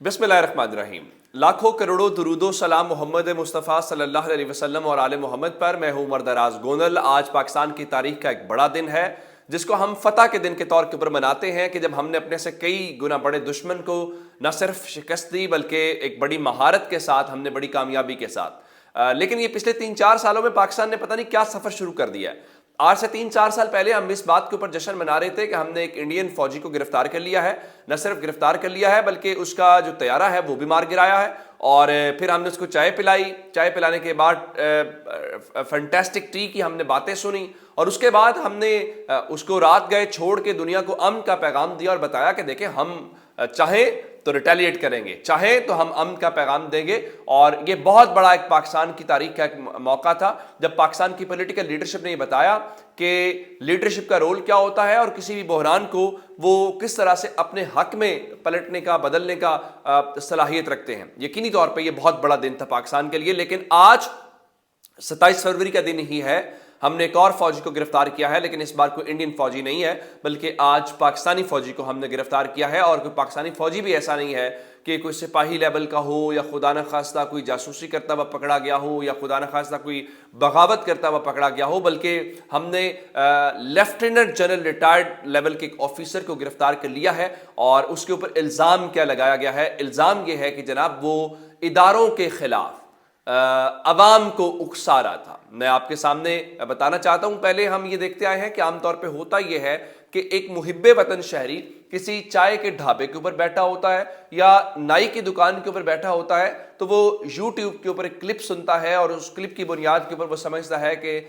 बिस्मिल्लाहिर्रहमानिर्रहीम। लाखों करोड़ों दुरूदो सलाम मोहम्मद मुस्तफ़ा सल्लल्लाहु अलैहि वसल्लम और आले मोहम्मद पर। मैं हूँ उमर दराज गोनल। आज पाकिस्तान की तारीख का एक बड़ा दिन है जिसको हम फतह के दिन के तौर के ऊपर मनाते हैं कि जब हमने अपने से कई गुना बड़े दुश्मन को न सिर्फ शिकस्त दी बल्कि एक बड़ी महारत के साथ, हमने बड़ी कामयाबी के साथ। लेकिन ये पिछले 3-4 सालों में पाकिस्तान ने पता नहीं क्या सफ़र शुरू कर दिया है। आज से 3-4 साल पहले हम इस बात के ऊपर जश्न मना रहे थे कि हमने एक इंडियन फौजी को गिरफ्तार कर लिया है। न सिर्फ गिरफ्तार कर लिया है बल्कि उसका जो तैयारा है वो भी मार गिराया है। और फिर हमने उसको चाय पिलाई। चाय पिलाने के बाद फैंटास्टिक टी की हमने बातें सुनी और उसके बाद हमने उसको रात गए छोड़ के दुनिया को अमन का पैगाम दिया और बताया कि देखें, हम चाहें तो रिटेलिएट करेंगे, चाहें तो हम अमन का पैगाम देंगे। और ये बहुत बड़ा एक पाकिस्तान की तारीख का एक मौका था जब पाकिस्तान की पॉलिटिकल लीडरशिप ने ये बताया कि लीडरशिप का रोल क्या होता है और किसी भी बहरान को वो किस तरह से अपने हक में पलटने का, बदलने का सलाहियत रखते हैं। यकीनी तौर पर यह बहुत बड़ा दिन था पाकिस्तान के लिए। लेकिन आज 27 फरवरी का दिन ही है, हमने एक और फौजी को गिरफ्तार किया है, लेकिन इस बार कोई इंडियन फौजी नहीं है बल्कि आज पाकिस्तानी फौजी को हमने गिरफ्तार किया है। और कोई पाकिस्तानी फौजी भी ऐसा नहीं है कि कोई सिपाही लेवल का हो या खुदा न खास्ता कोई जासूसी करता हुआ पकड़ा गया हो या खुदा न खास्ता कोई बगावत करता हुआ पकड़ा गया हो, बल्कि हमने लेफ्टिनेंट जनरल रिटायर्ड लेवल के एक ऑफिसर को गिरफ्तार कर लिया है। और उसके ऊपर इल्ज़ाम क्या लगाया गया है? इल्ज़ाम यह है कि जनाब वो इदारों के खिलाफ अवाम को उकसा रहा था। मैं आपके सामने बताना चाहता हूं, पहले हम ये देखते आए हैं कि आमतौर पे होता यह है कि एक मुहिब्बे वतन शहरी किसी चाय के ढाबे के ऊपर बैठा होता है या नाई की दुकान के ऊपर बैठा होता है तो वो यूट्यूब के ऊपर एक क्लिप सुनता है और उस क्लिप की बुनियाद के ऊपर वो समझता है कि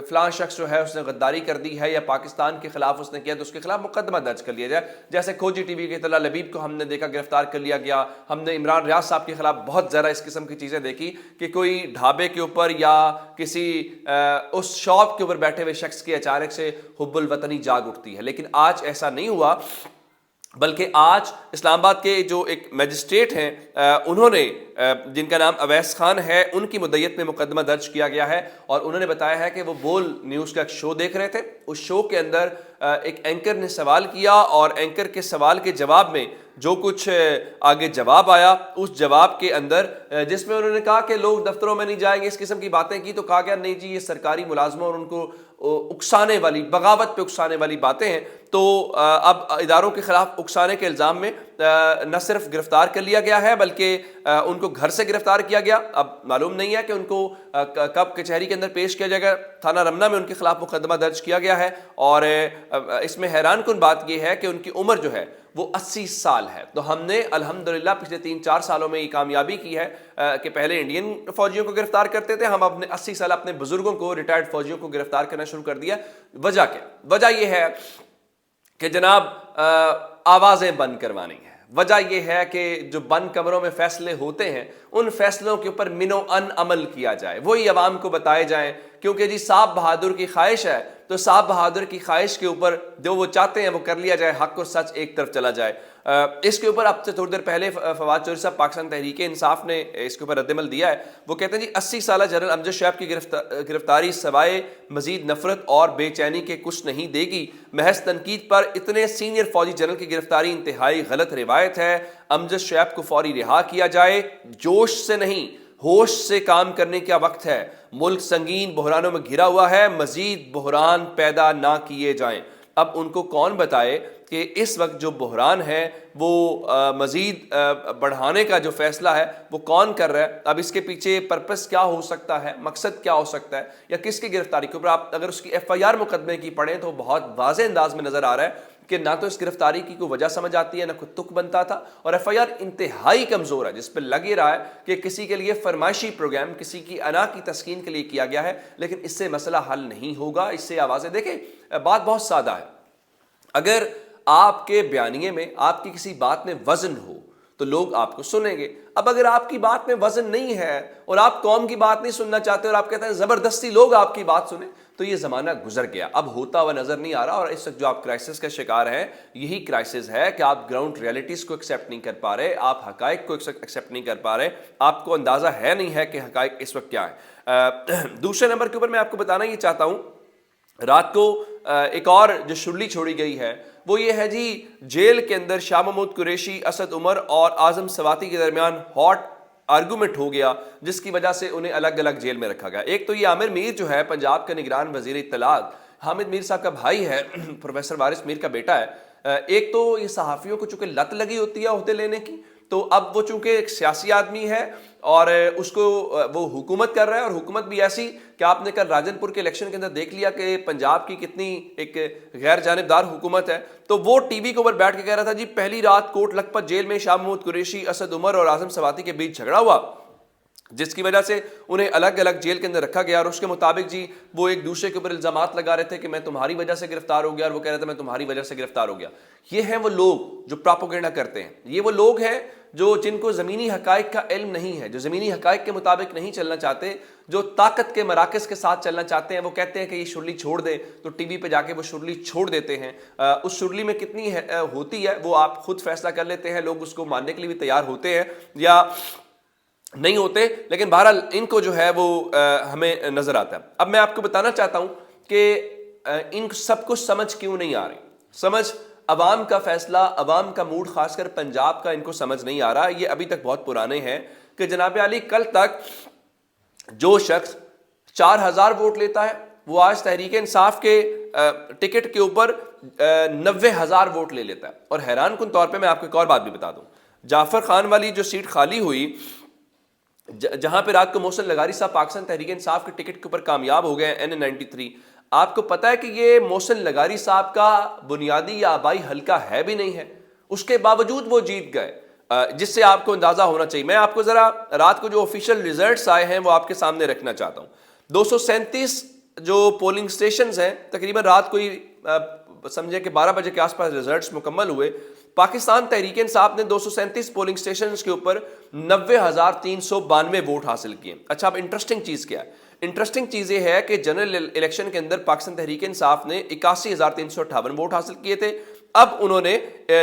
फलां शख्स जो है उसने गद्दारी कर दी है या पाकिस्तान के खिलाफ उसने किया तो उसके खिलाफ मुकदमा दर्ज कर लिया जाए। जैसे खोजी टीवी के तला लबीब को हमने देखा गिरफ्तार कर लिया गया। हमने इमरान रियाज साहब के खिलाफ बहुत ज़्यादा इस किस्म की चीज़ें देखी कि कोई ढाबे के ऊपर या किसी उस शॉप के ऊपर बैठे हुए शख्स की अचानक से हुब्बुल वतनी जाग उठती है। लेकिन आज ऐसा नहीं हुआ, बल्कि आज इस्लामाबाद के जो एक मैजिस्ट्रेट हैं उन्होंने, जिनका नाम अवैस खान है, उनकी मुद्दत में मुकदमा दर्ज किया गया है। और उन्होंने बताया है कि वो बोल न्यूज़ का एक शो देख रहे थे। उस शो के अंदर एक एंकर ने सवाल किया और एंकर के सवाल के जवाब में जो कुछ आगे जवाब आया, उस जवाब के अंदर जिसमें उन्होंने कहा कि लोग दफ्तरों में नहीं जाएंगे, इस किस्म की बातें की, तो कहा गया नहीं जी, ये सरकारी मुलाजमों और उनको उकसाने वाली, बगावत पे उकसाने वाली बातें हैं। तो अब इदारों के खिलाफ उकसाने के इल्ज़ाम में न सिर्फ गिरफ्तार कर लिया गया है बल्कि उनको घर से गिरफ्तार किया गया। अब मालूम नहीं है कि उनको कब कचहरी के अंदर पेश किया जाएगा। थाना रमना में उनके खिलाफ मुकदमा दर्ज किया गया है। और इसमें हैरान कुन बात यह है कि उनकी उम्र जो है वो 80 साल है। तो हमने अल्हम्दुलिल्लाह पिछले 3-4 सालों में ये कामयाबी की है कि पहले इंडियन फौजियों को गिरफ्तार करते थे, हम अपने 80 साल अपने बुजुर्गों को, रिटायर्ड फौजियों को गिरफ्तार करना शुरू कर दिया। वजह क्या? वजह यह है कि जनाब आवाज़ें बंद करवानी है। वजह यह है कि जो बंद कमरों में फैसले होते हैं उन फैसलों के ऊपर मिनो अन अमल किया जाए, वही अवाम को बताए जाएं। क्योंकि जी साहब बहादुर की ख्वाहिश है तो साहब बहादुर की ख्वाहिश के ऊपर जो वो चाहते हैं वो कर लिया जाए, हक और सच एक तरफ चला जाए। इसके ऊपर अब से थोड़ी देर पहले फवाद चौधरी साहब पाकिस्तान तहरीक इंसाफ ने इसके ऊपर रद्दमल दिया है। वो कहते हैं जी 80 साल जनरल अमजद शैब की गिरफ्तारी सवाए मजीद नफरत और बेचैनी के कुछ नहीं देगी। महज तनकीद पर इतने सीनियर फौजी जनरल की गिरफ्तारी इंतहाई गलत रिवायत है। अमजद शैब को फौरी रिहा किया जाए, जोश से नहीं होश से काम करने का वक्त है। मुल्क संगीन बहरानों में घिरा हुआ है, मजीद बहरान पैदा ना किए जाएं। अब उनको कौन बताए कि इस वक्त जो बहरान है वो मजीद बढ़ाने का जो फैसला है वो कौन कर रहा है? अब इसके पीछे पर्पस क्या हो सकता है, मकसद क्या हो सकता है, या किसकी गिरफ्तारी के ऊपर आप अगर उसकी FIR मुकदमे की पढ़ें तो बहुत वाज़े अंदाज में नज़र आ रहा है कि ना तो इस गिरफ्तारी की कोई वजह समझ आती है, ना कोई तुक बनता था। और FIR इंतहाई कमज़ोर है, जिस पर लग ही रहा है कि किसी के लिए फरमाइशी प्रोग्राम, किसी की अना की तस्कीन के लिए किया गया है। लेकिन इससे मसला हल नहीं होगा, इससे आवाज़ें देखें, बात बहुत सादा है। अगर आपके बयानिए में, आपकी किसी बात में वजन हो तो लोग आपको सुनेंगे। अब अगर आपकी बात में वजन नहीं है और आप कौम की बात नहीं सुनना चाहते और आप कहते हैं ज़बरदस्ती लोग आपकी बात सुने, तो ये ज़माना गुजर गया, अब होता हुआ नज़र नहीं आ रहा। और इस वक्त जो आप क्राइसिस का शिकार हैं, यही क्राइसिस है कि आप ग्राउंड रियलिटीज़ को एक्सेप्ट नहीं कर पा रहे, आप हकाइक को एक्सेप्ट नहीं कर पा रहे, आपको अंदाज़ा है नहीं है कि हकाइक इस वक्त क्या है। दूसरे नंबर के ऊपर मैं आपको बताना ये चाहता हूँ رات کو ایک اور جو شرلی چھوڑی گئی ہے وہ یہ ہے جی، جیل کے اندر شاہ محمود قریشی، اسد عمر اور اعظم سواتی کے درمیان ہاٹ آرگومنٹ ہو گیا، جس کی وجہ سے انہیں الگ الگ جیل میں رکھا گیا۔ ایک تو یہ عامر میر جو ہے پنجاب کا نگران وزیر اطلاعات، حامد میر صاحب کا بھائی ہے، پروفیسر وارث میر کا بیٹا ہے۔ ایک تو یہ صحافیوں کو چونکہ لت لگی ہوتی ہے عہدے لینے کی، تو اب وہ چونکہ ایک سیاسی آدمی ہے اور اس کو وہ حکومت کر رہا ہے، اور حکومت بھی ایسی کہ آپ نے کل راجن پور کے الیکشن کے اندر دیکھ لیا کہ پنجاب کی کتنی ایک غیر جانبدار حکومت ہے۔ تو وہ ٹی وی کے اوپر بیٹھ کے کہہ رہا تھا جی پہلی رات کوٹ لکھپت جیل میں شاہ محمود قریشی، اسد عمر اور اعظم سواتی کے بیچ جھگڑا ہوا، جس کی وجہ سے انہیں الگ الگ جیل کے اندر رکھا گیا، اور اس کے مطابق جی وہ ایک دوسرے کے اوپر الزامات لگا رہے تھے کہ میں تمہاری وجہ سے گرفتار ہو گیا، اور وہ کہہ رہا تھا میں تمہاری وجہ سے گرفتار ہو گیا۔ یہ ہیں وہ لوگ جو پراپوگنڈا کرتے ہیں، یہ وہ لوگ ہیں جو جن کو زمینی حقائق کا علم نہیں ہے، جو زمینی حقائق کے مطابق نہیں چلنا چاہتے، جو طاقت کے مراکز کے ساتھ چلنا چاہتے ہیں۔ وہ کہتے ہیں کہ یہ شرلی چھوڑ دے، تو ٹی وی پہ جا کے وہ شرلی چھوڑ دیتے ہیں۔ اس شرلی میں کتنی ہوتی ہے وہ آپ خود فیصلہ کر لیتے ہیں، لوگ اس کو ماننے کے لیے بھی تیار ہوتے ہیں یا نہیں ہوتے، لیکن بہرحال ان کو جو ہے وہ ہمیں نظر آتا ہے۔ اب میں آپ کو بتانا چاہتا ہوں کہ ان سب کو سمجھ کیوں نہیں آ رہی، سمجھ عوام کا فیصلہ، عوام کا موڈ، خاص کر پنجاب کا ان کو سمجھ نہیں آ رہا۔ یہ ابھی تک بہت پرانے ہیں کہ جناب علی کل تک جو شخص 4000 ووٹ لیتا ہے وہ آج تحریک انصاف کے ٹکٹ کے اوپر 90,000 ووٹ لے لیتا ہے۔ اور حیران کن طور پہ میں آپ کو ایک اور بات بھی بتا دوں، جعفر خان والی جو سیٹ خالی ہوئی، جہاں پہ رات کو محسن لغاری صاحب پاکستان تحریک انصاف کے ٹکٹ کے اوپر کامیاب ہو گئے N93، آپ کو پتا ہے کہ یہ محسن لغاری صاحب کا بنیادی یا آبائی حلقہ ہے بھی نہیں ہے، اس کے باوجود وہ جیت گئے، جس سے آپ کو اندازہ ہونا چاہیے۔ میں آپ کو ذرا رات کو جو آفیشیل ریزلٹس آئے ہیں وہ آپ کے سامنے رکھنا چاہتا ہوں۔ 237 جو پولنگ سٹیشنز ہیں، تقریباً رات کو ہی سمجھے کہ 12 بجے کے آس پاس ریزلٹس مکمل ہوئے۔ پاکستان تحریک انصاف نے 237 پولنگ سٹیشنز کے اوپر 90,392 ووٹ حاصل کیے۔ اچھا، اب انٹرسٹنگ چیز کیا ہے؟ انٹرسٹنگ چیز یہ ہے کہ جنرل الیکشن کے اندر پاکستان تحریک انصاف نے 81,358 ووٹ حاصل کیے تھے، اب انہوں نے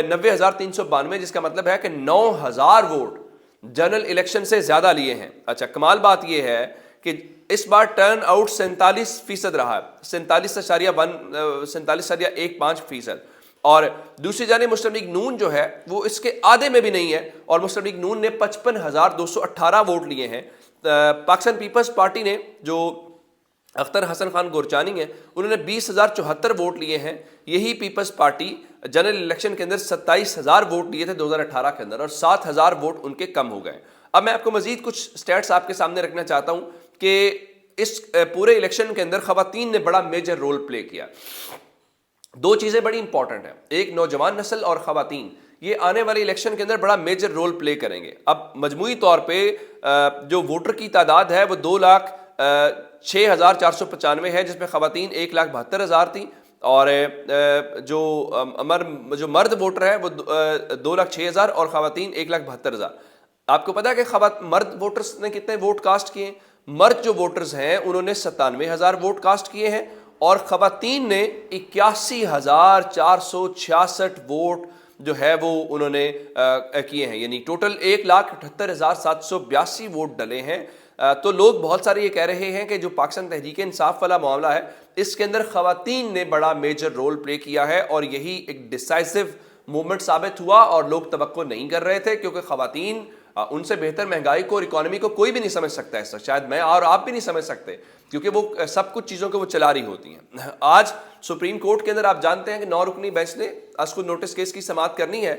90,392، جس کا مطلب ہے کہ 9,000 ووٹ جنرل الیکشن سے زیادہ لیے ہیں۔ اچھا، کمال بات یہ ہے کہ اس بار ٹرن آؤٹ 47% رہا ہے، 47.15%، اور دوسری جانب مسلم لیگ نون جو ہے وہ اس کے آدھے میں بھی نہیں ہے، اور مسلم لیگ نون نے 55,218 ووٹ لیے ہیں۔ پاکستان پیپلز پارٹی نے جو اختر حسن خان گورچانی ہیں انہوں نے 20,074 ووٹ لیے ہیں۔ یہی پیپلز پارٹی جنرل الیکشن کے اندر 27,000 ووٹ لیے تھے 2018 کے اندر، اور 7,000 ووٹ ان کے کم ہو گئے۔ اب میں آپ کو مزید کچھ سٹیٹس آپ کے سامنے رکھنا چاہتا ہوں کہ اس پورے الیکشن کے اندر خواتین نے بڑا میجر رول پلے کیا۔ دو چیزیں بڑی امپورٹنٹ ہیں، ایک نوجوان نسل اور خواتین، یہ آنے والے الیکشن کے اندر بڑا میجر رول پلے کریں گے۔ اب مجموعی طور پہ جو ووٹر کی تعداد ہے وہ 2,06,495 ہے، جس میں خواتین 1,72,000 تھیں، اور جو مرد ووٹر ہے وہ 2,06,000 اور خواتین 1,72,000۔ آپ کو پتا ہے کہ مرد ووٹرز نے کتنے ووٹ کاسٹ کیے ہیں؟ مرد جو ووٹرز ہیں انہوں نے 97,000 ووٹ کاسٹ کیے ہیں، اور خواتین نے 81,466 ووٹ جو ہے وہ انہوں نے کیے ہیں، یعنی ٹوٹل 1,78,782 ووٹ ڈلے ہیں۔ تو لوگ بہت سارے یہ کہہ رہے ہیں کہ جو پاکستان تحریک انصاف والا معاملہ ہے اس کے اندر خواتین نے بڑا میجر رول پلے کیا ہے، اور یہی ایک ڈیسائسو موومنٹ ثابت ہوا، اور لوگ توقع نہیں کر رہے تھے، کیونکہ خواتین ان سے بہتر مہنگائی کو اور اکانومی کو کوئی بھی نہیں سمجھ سکتا ہے، شاید میں اور آپ بھی نہیں سمجھ سکتے، کیونکہ وہ سب کچھ چیزوں کو وہ چلا رہی ہوتی ہیں۔ آج سپریم کورٹ کے اندر آپ جانتے ہیں کہ 9 رکنی بینچ نے اسکو نوٹس کیس کی سماعت کرنی ہے،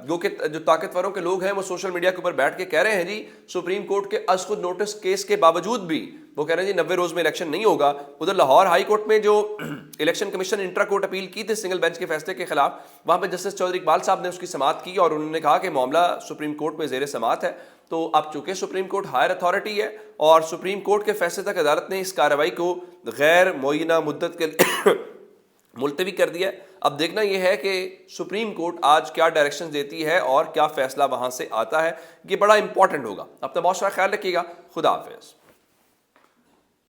جو طاقتوروں کے لوگ ہیں وہ سوشل میڈیا کے اوپر بیٹھ کے کہہ رہے ہیں جی سپریم کورٹ کے اسکو نوٹس کیس کے باوجود بھی وہ کہہ رہے ہیں جی 90 روز میں الیکشن نہیں ہوگا۔ ادھر لاہور ہائی کورٹ میں جو الیکشن کمیشن نے انٹرا کورٹ اپیل کی تھی سنگل بینچ کے فیصلے کے خلاف، وہاں پہ جسٹس چودھری اقبال صاحب نے اس کی سماعت کی، اور انہوں نے کہا کہ معاملہ سپریم کورٹ میں زیر سماعت ہے۔ تو اب چونکہ سپریم کورٹ ہائر اتھارٹی ہے اور سپریم کورٹ کے فیصلے تک عدالت نے اس کارروائی کو غیر معینہ مدت کے ملتوی کر دیا ہے۔ اب دیکھنا یہ ہے کہ سپریم کورٹ آج کیا ڈائریکشن دیتی ہے اور کیا فیصلہ وہاں سے آتا ہے، یہ بڑا امپورٹنٹ ہوگا۔ اپنا بہت سارا خیال رکھیے گا، خدا حافظ۔